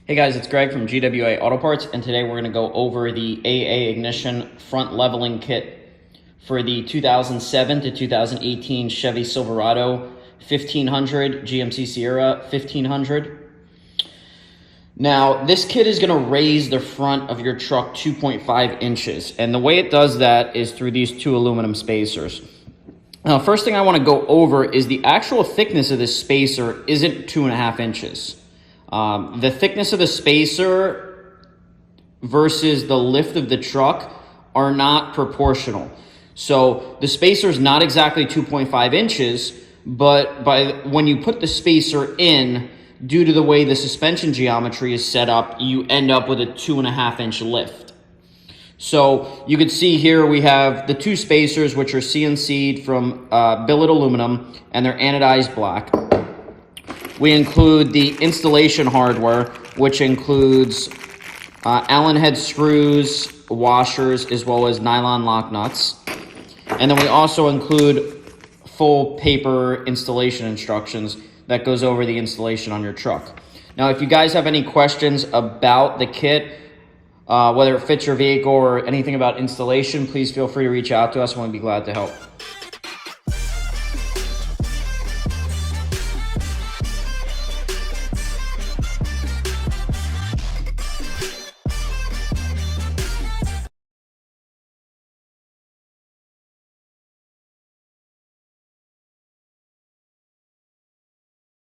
Hey guys, it's Greg from GWA Auto Parts, and today we're going to go over the AA Ignition front leveling kit for the 2007 to 2018 Chevy Silverado 1500, GMC Sierra 1500. Now, this kit is going to raise the front of your truck 2.5 inches, and the way it does that is through these two aluminum spacers. Now, first thing I want to go over is the actual thickness of this spacer isn't 2.5 inches. The thickness of the spacer versus the lift of the truck are not proportional. So the spacer is not exactly 2.5 inches, but when you put the spacer in, due to the way the suspension geometry is set up, you end up with a 2.5 inch lift. So you can see here we have the two spacers, which are CNC'd from billet aluminum, and they're anodized black. We include the installation hardware, which includes Allen head screws, washers, as well as nylon lock nuts. And then we also include full paper installation instructions that goes over the installation on your truck. Now, if you guys have any questions about the kit, whether it fits your vehicle or anything about installation, please feel free to reach out to us and we'll be glad to help.